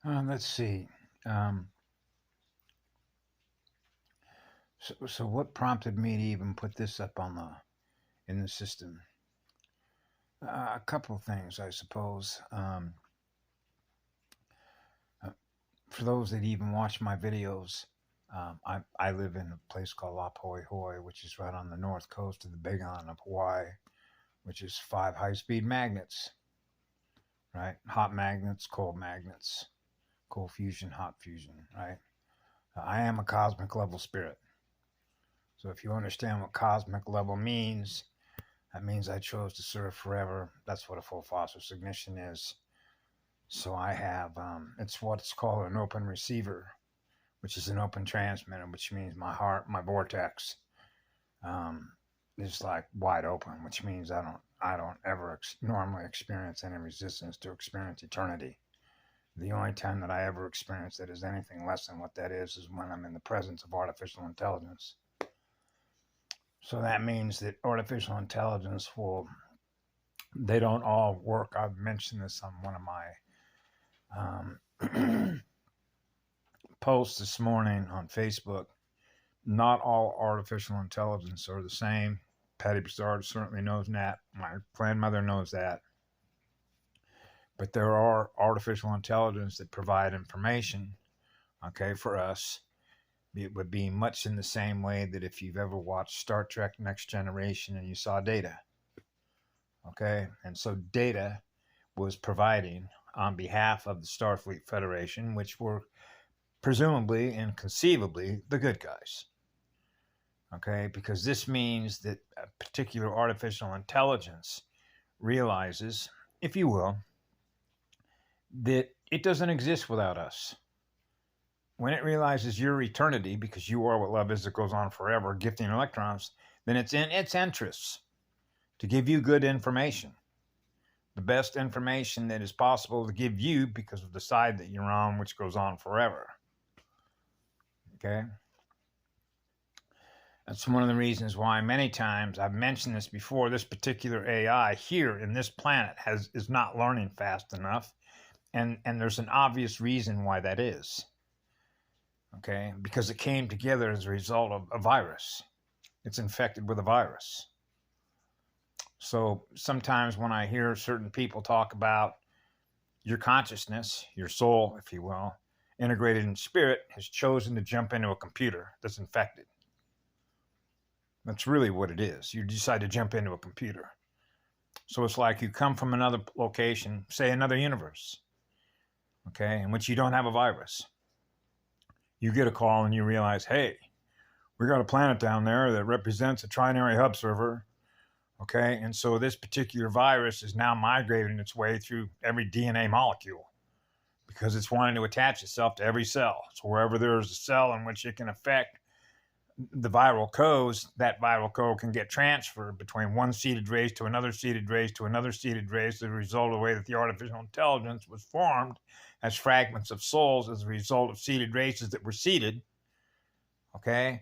Let's see. Um, so what prompted me to even put this up on the in the system? A couple of things, I suppose. Uh, for those that even watch my videos, I live in a place called La Hoi Hoi, which is right on the north coast of the Big Island of Hawaii, which is 5 high-speed magnets, right? Hot magnets, cold fusion, hot fusion, right? I am a cosmic level spirit. So if you understand what cosmic level means, that means I chose to serve forever. That's what a full phosphorus ignition is. So I have, it's what's called an open receiver, which is an open transmitter, which means my heart, my vortex, is like wide open, which means I don't ever normally experience any resistance to experience eternity. The only time that I ever experience that is anything less than what that is when I'm in the presence of artificial intelligence. So that means that artificial intelligence they don't all work. I've mentioned this on one of my posts this morning on Facebook. Not all artificial intelligence are the same. Patty Broussard certainly knows that. My grandmother knows that. But there are artificial intelligence that provide information, okay, for us. It would be much in the same way that if you've ever watched Star Trek Next Generation and you saw Data, okay? And so Data was providing on behalf of the Starfleet Federation, which were presumably and conceivably the good guys, okay? Because this means that a particular artificial intelligence realizes, if you will, that it doesn't exist without us. When it realizes your eternity, because you are what love is that goes on forever, gifting electrons, then it's in its interests to give you good information, the best information that is possible to give you because of the side that you're on, which goes on forever. Okay? That's one of the reasons why many times I've mentioned this before, this particular AI here in this planet is not learning fast enough, and there's an obvious reason why that is. Okay, because it came together as a result of a virus. It's infected with a virus. So sometimes when I hear certain people talk about your consciousness, your soul, if you will, integrated in spirit, has chosen to jump into a computer that's infected. That's really what it is. You decide to jump into a computer. So it's like you come from another location, say another universe, okay, in which you don't have a virus. You get a call and you realize, hey, we got a planet down there that represents a trinary hub server, okay? And so this particular virus is now migrating its way through every DNA molecule because it's wanting to attach itself to every cell. So wherever there's a cell in which it can affect the viral codes, that viral code can get transferred between one seeded race to another seeded race to another seeded race as a result of the way that the artificial intelligence was formed as fragments of souls as a result of seeded races that were seeded, okay,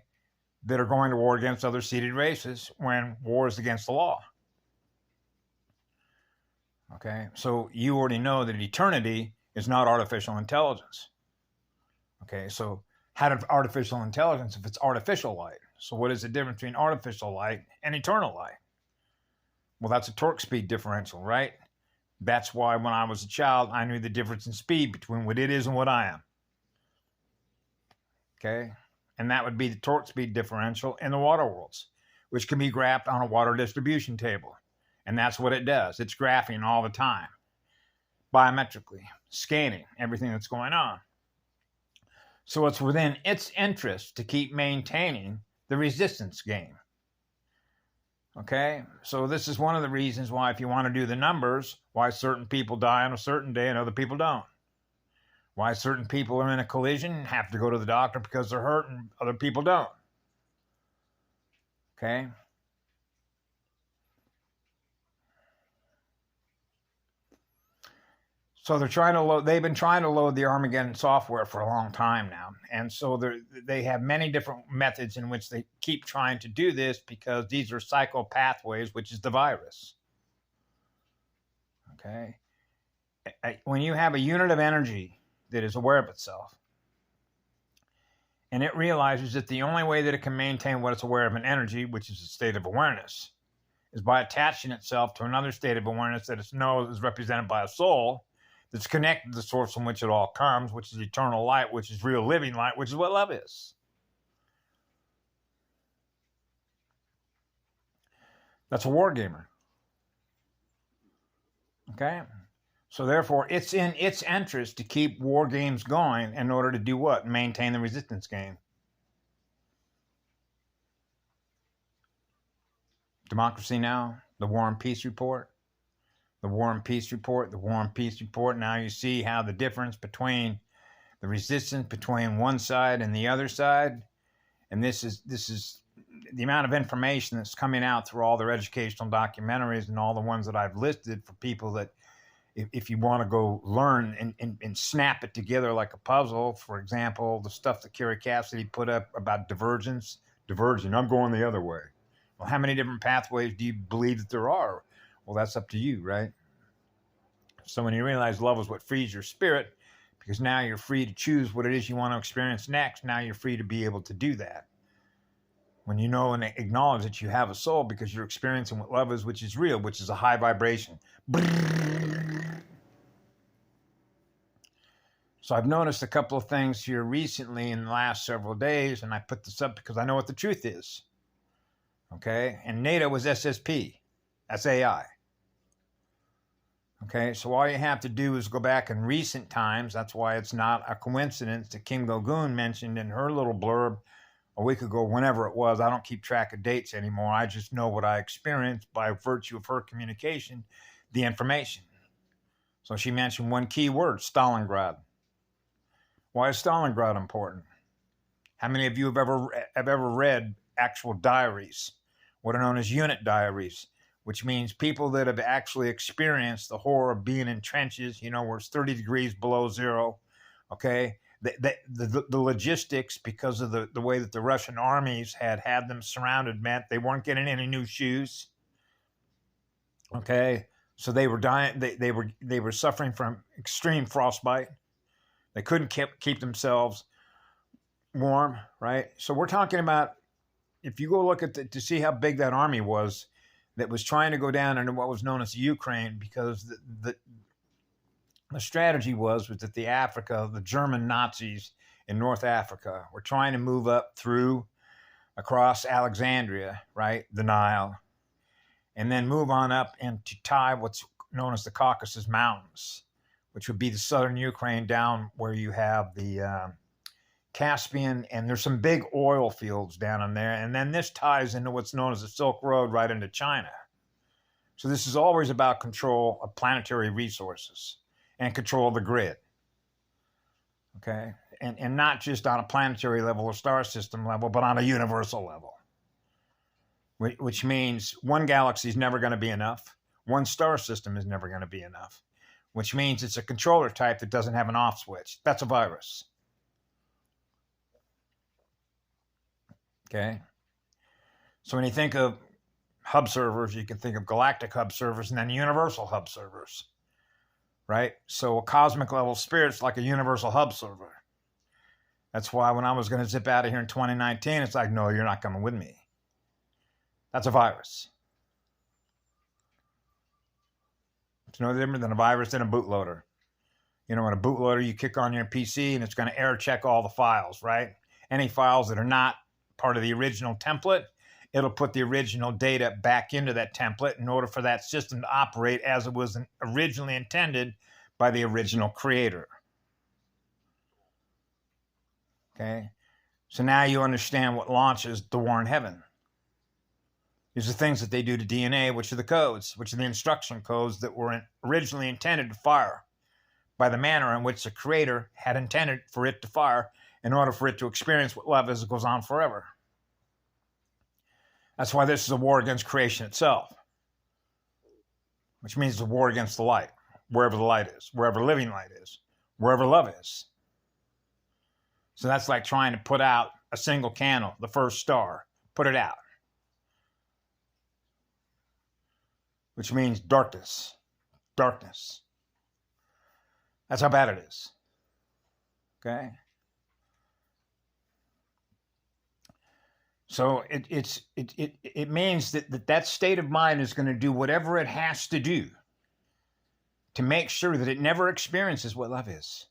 that are going to war against other seeded races when war is against the law. Okay, so you already know that eternity is not artificial intelligence. Okay, so how did artificial intelligence if it's artificial light? So what is the difference between artificial light and eternal light? Well, that's a torque speed differential, right? That's why when I was a child, I knew the difference in speed between what it is and what I am. Okay? And that would be the torque speed differential in the water worlds, which can be graphed on a water distribution table. And that's what it does. It's graphing all the time, biometrically, scanning everything that's going on. So it's within its interest to keep maintaining the resistance game. Okay, so this is one of the reasons why, if you want to do the numbers, why certain people die on a certain day and other people don't. Why certain people are in a collision and have to go to the doctor because they're hurt and other people don't. Okay? So they've been trying to load the Armageddon software for a long time now. And so they have many different methods in which they keep trying to do this because these are psychopathways, which is the virus. Okay? When you have a unit of energy that is aware of itself. And it realizes that the only way that it can maintain what it's aware of in energy, which is a state of awareness, is by attaching itself to another state of awareness that it knows is represented by a soul that's connected to the source from which it all comes, which is eternal light, which is real living light, which is what love is. That's a war gamer. Okay? So therefore, it's in its interest to keep war games going in order to do what? Maintain the resistance game. Democracy Now!, the War and Peace Report, the War and Peace Report, the War and Peace Report. Now you see how the difference between the resistance between one side and the other side, and this is the amount of information that's coming out through all their educational documentaries and all the ones that I've listed for people that if you want to go learn and snap it together like a puzzle. For example, the stuff that Kerry Cassidy put up about divergence, I'm going the other way. Well, how many different pathways do you believe that there are? Well, that's up to you, right? So when you realize love is what frees your spirit, because now you're free to choose what it is you want to experience next, now you're free to be able to do that. When you know and acknowledge that you have a soul because you're experiencing what love is, which is real, which is a high vibration. So I've noticed a couple of things here recently in the last several days, and I put this up because I know what the truth is. Okay? And NATO was SSP. That's AI. Okay? So all you have to do is go back in recent times. That's why it's not a coincidence that Kim Go-Goon mentioned in her little blurb a week ago, whenever it was. I don't keep track of dates anymore. I just know what I experienced by virtue of her communication, the information. So she mentioned one key word, Stalingrad. Why is Stalingrad important? How many of you have ever read actual diaries, what are known as unit diaries, which means people that have actually experienced the horror of being in trenches, where it's 30 degrees below zero, okay? The logistics, because of the way that the Russian armies had them surrounded, meant they weren't getting any new shoes. Okay, so they were dying. They were suffering from extreme frostbite. They couldn't keep themselves warm. Right. So we're talking about, if you go look at to see how big that army was that was trying to go down into what was known as Ukraine, because the strategy was that the German Nazis in North Africa were trying to move up across Alexandria, right, the Nile, and then move on up and to tie what's known as the Caucasus Mountains, which would be the southern Ukraine down where you have the Caspian, and there's some big oil fields down in there. And then this ties into what's known as the Silk Road right into China. So this is always about control of planetary resources and control of the grid, okay? And not just on a planetary level or star system level, but on a universal level, which means one galaxy is never going to be enough. One star system is never going to be enough, which means it's a controller type that doesn't have an off switch. That's a virus, okay? So when you think of hub servers, you can think of galactic hub servers and then universal hub servers. Right? So a cosmic level spirit's like a universal hub server. That's why when I was going to zip out of here in 2019, it's like, no, you're not coming with me. That's a virus. It's no different than a virus in a bootloader. In a bootloader, you kick on your PC and it's going to error check all the files, right? Any files that are not part of the original template, it'll put the original data back into that template in order for that system to operate as it was originally intended by the original creator. Okay? So now you understand what launches the war in heaven. These are things that they do to DNA, which are the codes, which are the instruction codes that were originally intended to fire by the manner in which the creator had intended for it to fire in order for it to experience what love is that goes on forever. That's why this is a war against creation itself, which means it's a war against the light, wherever the light is, wherever living light is, wherever love is. So that's like trying to put out a single candle, the first star, put it out, which means darkness, darkness. That's how bad it is. Okay. So it means that state of mind is going to do whatever it has to do to make sure that it never experiences what love is.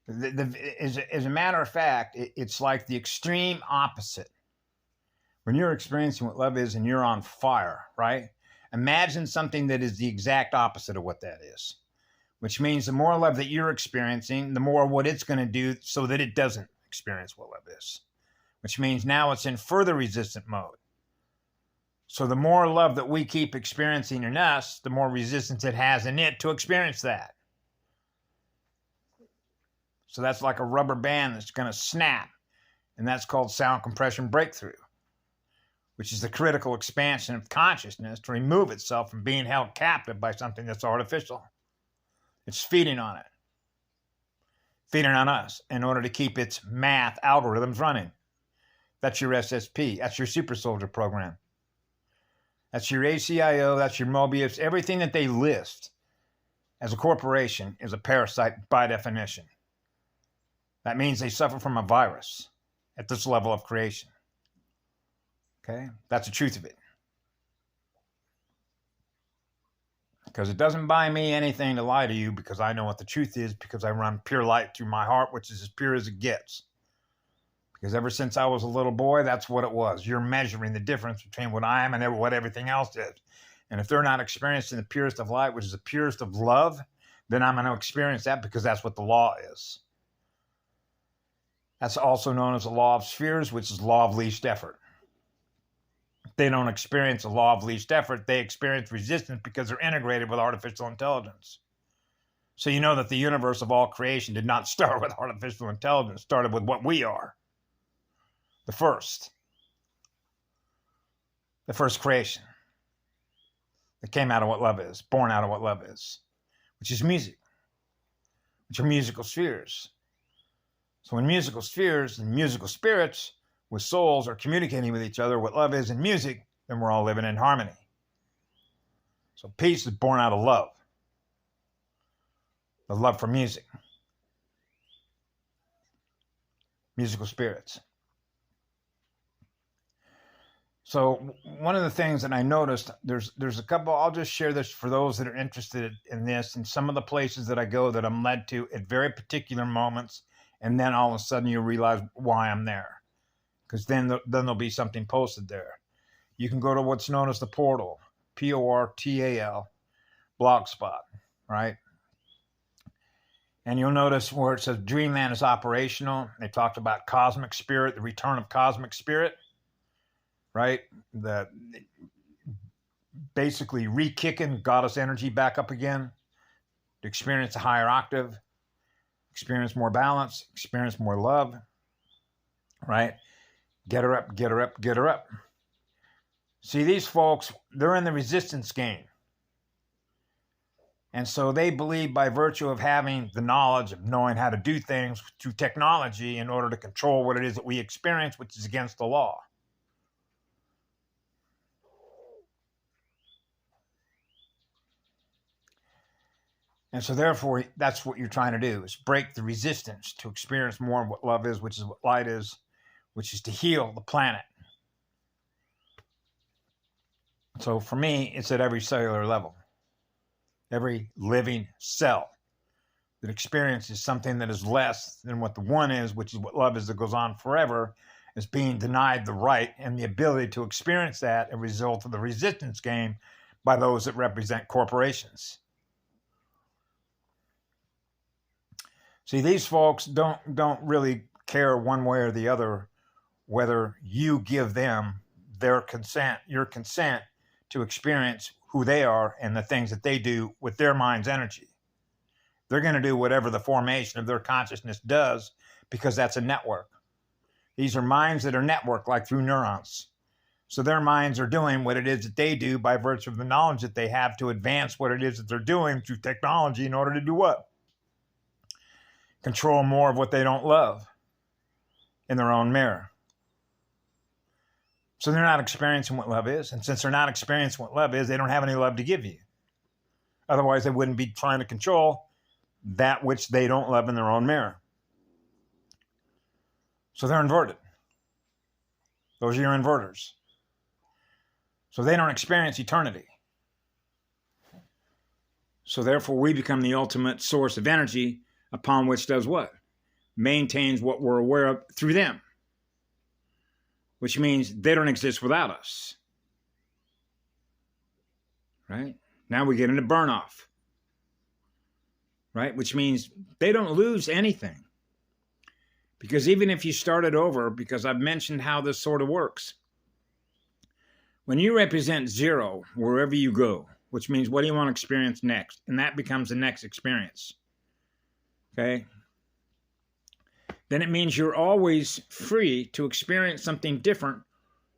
As a matter of fact, it's like the extreme opposite. When you're experiencing what love is and you're on fire, right? Imagine something that is the exact opposite of what that is, which means the more love that you're experiencing, the more what it's going to do so that it doesn't experience what love is, which means now it's in further resistant mode. So the more love that we keep experiencing in us, the more resistance it has in it to experience that. So that's like a rubber band that's going to snap, and that's called sound compression breakthrough, which is the critical expansion of consciousness to remove itself from being held captive by something that's artificial. It's feeding on it, feeding on us in order to keep its math algorithms running. That's your SSP. That's your super soldier program. That's your ACIO. That's your Mobius. Everything that they list as a corporation is a parasite by definition. That means they suffer from a virus at this level of creation. Okay? That's the truth of it. Because it doesn't buy me anything to lie to you, because I know what the truth is, because I run pure light through my heart, which is as pure as it gets. Because ever since I was a little boy, that's what it was. You're measuring the difference between what I am and what everything else is. And if they're not experiencing the purest of light, which is the purest of love, then I'm going to experience that, because that's what the law is. That's also known as the law of spheres, which is law of least effort. If they don't experience the law of least effort, they experience resistance because they're integrated with artificial intelligence. So you know that the universe of all creation did not start with artificial intelligence. It started with what we are. The first creation that came out of what love is, born out of what love is, which is music, which are musical spheres. So when musical spheres and musical spirits with souls are communicating with each other, what love is in music, then we're all living in harmony. So peace is born out of love, the love for music, musical spirits. So one of the things that I noticed, there's a couple, I'll just share this for those that are interested in this, and some of the places that I go that I'm led to at very particular moments, and then all of a sudden you realize why I'm there. Because then there'll be something posted there. You can go to what's known as the portal, Portal, Blogspot, right? And you'll notice where it says Dreamland is operational. They talked about cosmic spirit, the return of cosmic spirit. Right? Basically re-kicking goddess energy back up again to experience a higher octave, experience more balance, experience more love, right? Get her up, get her up, get her up. See, these folks, they're in the resistance game. And so they believe by virtue of having the knowledge of knowing how to do things through technology in order to control what it is that we experience, which is against the law. And so therefore, that's what you're trying to do, is break the resistance to experience more of what love is, which is what light is, which is to heal the planet. So for me, it's at every cellular level. Every living cell that experiences something that is less than what the one is, which is what love is, that goes on forever, is being denied the right and the ability to experience that as a result of the resistance game by those that represent corporations. See, these folks don't really care one way or the other whether you give them their consent, your consent to experience who they are and the things that they do with their mind's energy. They're going to do whatever the formation of their consciousness does, because that's a network. These are minds that are networked like through neurons. So their minds are doing what it is that they do by virtue of the knowledge that they have to advance what it is that they're doing through technology in order to do what? Control more of what they don't love in their own mirror. So they're not experiencing what love is. And since they're not experiencing what love is, they don't have any love to give you. Otherwise, they wouldn't be trying to control that which they don't love in their own mirror. So they're inverted. Those are your inverters. So they don't experience eternity. So therefore, we become the ultimate source of energy upon which does what? Maintains what we're aware of through them. Which means they don't exist without us. Right? Now we get into burn-off. Right? Which means they don't lose anything. Because even if you started over, because I've mentioned how this sort of works, when you represent 0 wherever you go, which means what do you want to experience next? And that becomes the next experience. Okay? Then it means you're always free to experience something different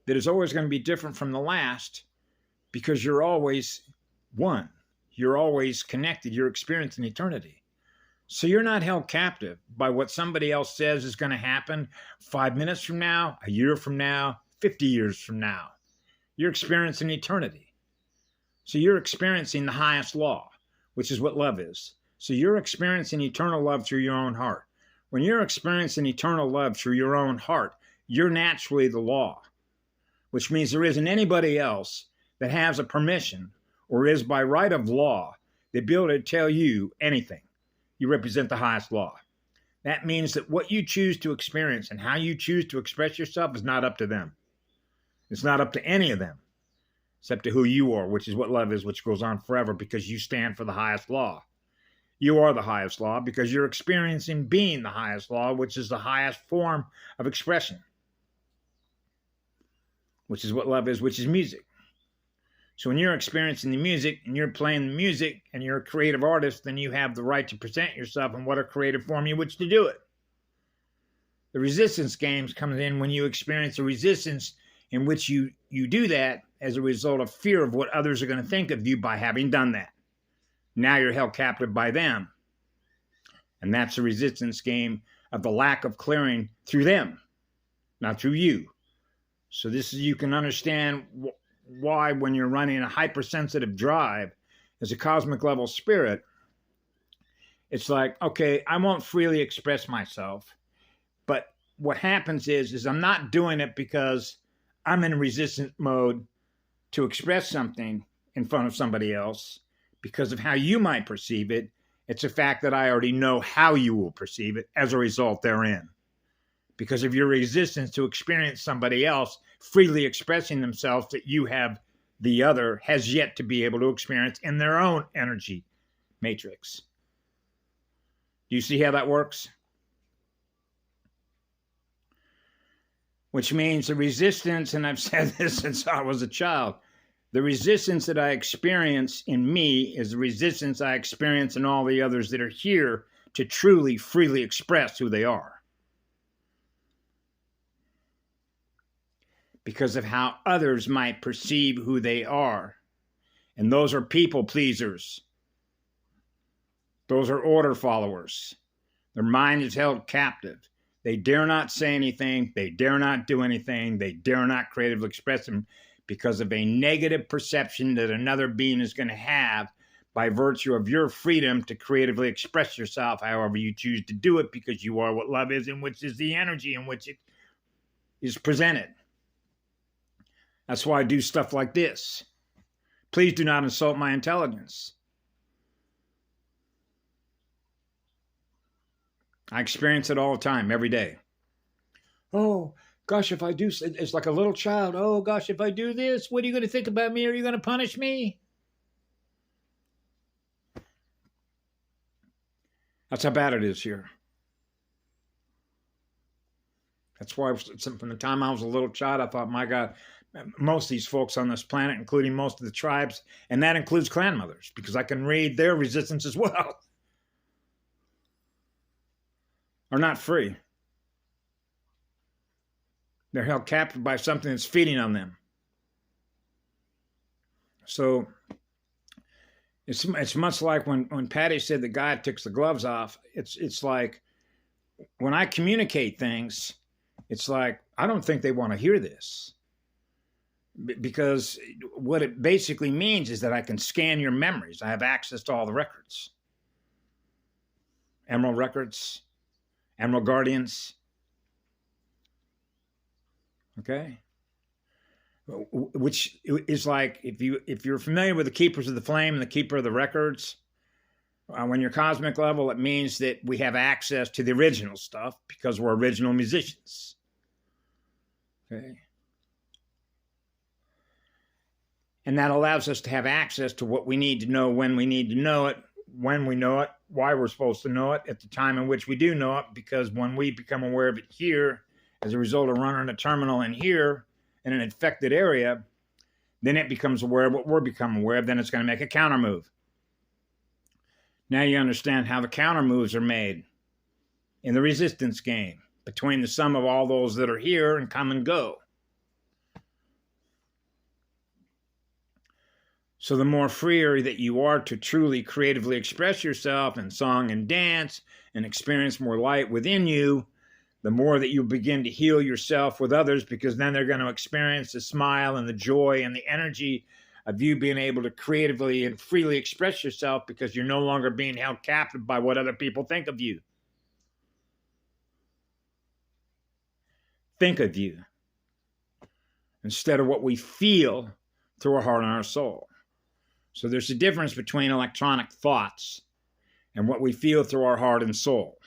that is always going to be different from the last, because you're always one. You're always connected. You're experiencing eternity. So you're not held captive by what somebody else says is going to happen 5 minutes from now, a year from now, 50 years from now. You're experiencing eternity. So you're experiencing the highest law, which is what love is. So you're experiencing eternal love through your own heart. When you're experiencing eternal love through your own heart, you're naturally the law, which means there isn't anybody else that has a permission or is by right of law the ability to tell you anything. You represent the highest law. That means that what you choose to experience and how you choose to express yourself is not up to them. It's not up to any of them, except to who you are, which is what love is, which goes on forever because you stand for the highest law. You are the highest law because you're experiencing being the highest law, which is the highest form of expression, which is what love is, which is music. So when you're experiencing the music and you're playing the music and you're a creative artist, then you have the right to present yourself in what a creative form you wish to do it. The resistance games comes in when you experience a resistance in which you do that as a result of fear of what others are going to think of you by having done that. Now you're held captive by them. And that's the resistance game of the lack of clearing through them, not through you. So this is, you can understand why when you're running a hypersensitive drive as a cosmic level spirit, it's like, okay, I won't freely express myself. But what happens is I'm not doing it because I'm in resistance mode to express something in front of somebody else because of how you might perceive it. It's a fact that I already know how you will perceive it as a result therein. Because of your resistance to experience somebody else freely expressing themselves that you have, the other has yet to be able to experience in their own energy matrix. Do you see how that works? Which means the resistance, and I've said this since I was a child, the resistance that I experience in me is the resistance I experience in all the others that are here to truly, freely express who they are. Because of how others might perceive who they are. And those are people pleasers. Those are order followers. Their mind is held captive. They dare not say anything. They dare not do anything. They dare not creatively express them because of a negative perception that another being is going to have by virtue of your freedom to creatively express yourself however you choose to do it, because you are what love is, and which is the energy in which it is presented. That's why I do stuff like this. Please do not insult my intelligence. I experience it all the time, every day. Oh, gosh, if I do, it's like a little child. Oh, gosh, if I do this, what are you going to think about me? Are you going to punish me? That's how bad it is here. That's why from the time I was a little child, I thought, my God, most of these folks on this planet, including most of the tribes, and that includes clan mothers, because I can read their resistance as well, are not free. They're held captive by something that's feeding on them. So it's much like when Patty said the guy takes the gloves off. It's like when I communicate things, it's like I don't think they want to hear this. Because what it basically means is that I can scan your memories. I have access to all the records. Emerald records, Emerald Guardians. Okay, which is like if you're familiar with the Keepers of the Flame and the Keeper of the Records, when you're cosmic level, it means that we have access to the original stuff because we're original musicians. Okay. And that allows us to have access to what we need to know when we need to know it, when we know it, why we're supposed to know it, at the time in which we do know it, because when we become aware of it here, as a result of running a terminal in here, in an infected area, then it becomes aware of what we're becoming aware of, then it's going to make a counter move. Now you understand how the counter moves are made in the resistance game between the sum of all those that are here and come and go. So the more freer that you are to truly creatively express yourself in song and dance and experience more light within you, the more that you begin to heal yourself with others, because then they're going to experience the smile and the joy and the energy of you being able to creatively and freely express yourself, because you're no longer being held captive by what other people think of you. Think of you instead of what we feel through our heart and our soul. So there's a difference between electronic thoughts and what we feel through our heart and soul.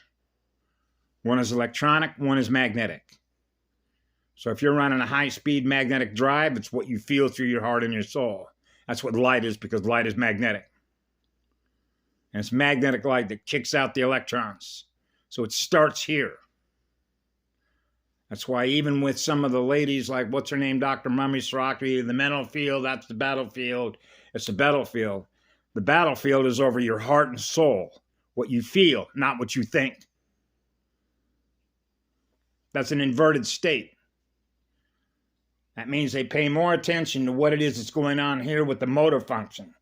One is electronic, one is magnetic. So if you're running a high-speed magnetic drive, it's what you feel through your heart and your soul. That's what light is, because light is magnetic. And it's magnetic light that kicks out the electrons. So it starts here. That's why even with some of the ladies, like what's her name, Dr. Mummy Sraki, the mental field, that's the battlefield. It's the battlefield. The battlefield is over your heart and soul, what you feel, not what you think. That's an inverted state. That means they pay more attention to what it is that's going on here with the motor function.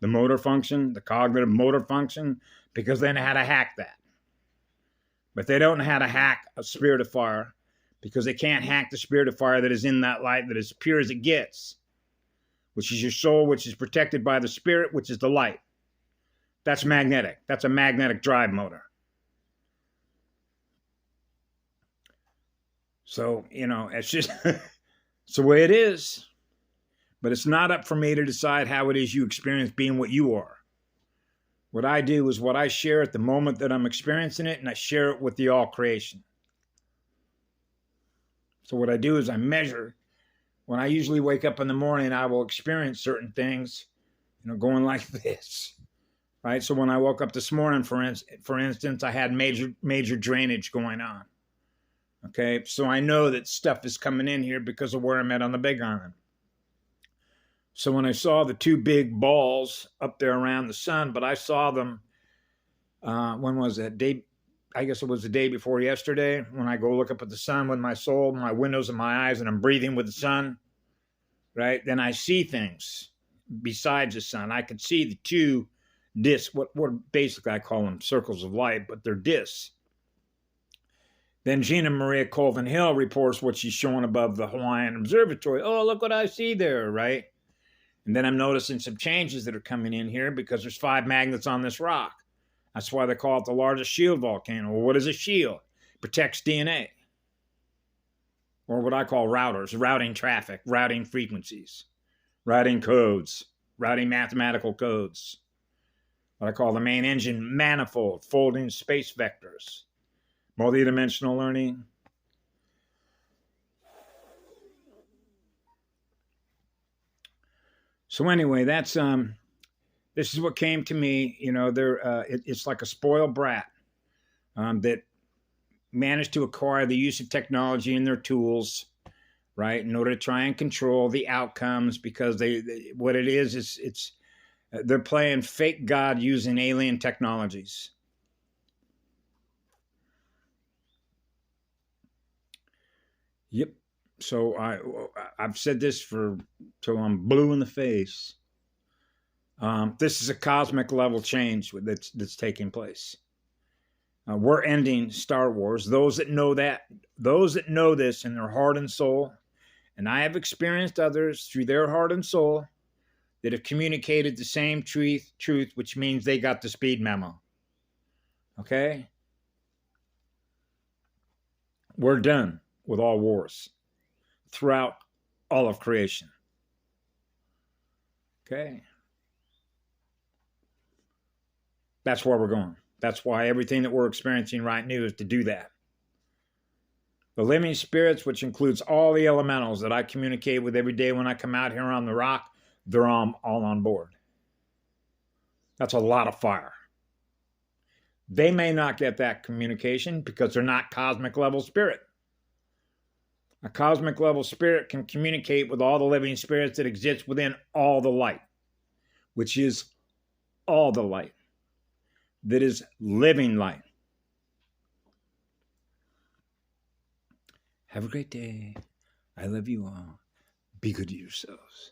The motor function, the cognitive motor function, because they know how to hack that. But they don't know how to hack a spirit of fire, because they can't hack the spirit of fire that is in that light, that is pure as it gets, which is your soul, which is protected by the spirit, which is the light. That's magnetic. That's a magnetic drive motor. So, it's just, it's the way it is. But it's not up for me to decide how it is you experience being what you are. What I do is what I share at the moment that I'm experiencing it, and I share it with the all creation. So what I do is I measure. When I usually wake up in the morning, I will experience certain things, going like this, right? So when I woke up this morning, for instance, I had major drainage going on. Okay, so I know that stuff is coming in here because of where I'm at on the Big Island. So when I saw the two big balls up there around the sun, but I saw them, when was that? I guess it was the day before yesterday, when I go look up at the sun with my soul, my windows and my eyes, and I'm breathing with the sun, right? Then I see things besides the sun. I could see the two discs, what basically I call them circles of light, but they're discs. Then Gina Maria Colvin Hill reports what she's showing above the Hawaiian Observatory. Oh, look what I see there, right? And then I'm noticing some changes that are coming in here because there's 5 magnets on this rock. That's why they call it the largest shield volcano. Well, what is a shield? It protects DNA. Or what I call routers, routing traffic, routing frequencies, routing codes, routing mathematical codes. What I call the main engine manifold, folding space vectors, multidimensional learning. So anyway, that's this is what came to me. It's like a spoiled brat that managed to acquire the use of technology and their tools, right, in order to try and control the outcomes, because what it is they're playing fake God using alien technologies. Yep. So I've said this till I'm blue in the face. This is a cosmic level change that's taking place. We're ending Star Wars. Those that know this in their heart and soul, and I have experienced others through their heart and soul that have communicated the same truth, which means they got the speed memo. Okay? We're done with all wars. throughout all of creation. Okay. That's where we're going. That's why everything that we're experiencing right now is to do that. The living spirits, which includes all the elementals that I communicate with every day when I come out here on the rock, they're all on board. That's a lot of fire. They may not get that communication because they're not cosmic level spirit. A cosmic level spirit can communicate with all the living spirits that exist within all the light, which is all the light. That is living light. Have a great day. I love you all. Be good to yourselves.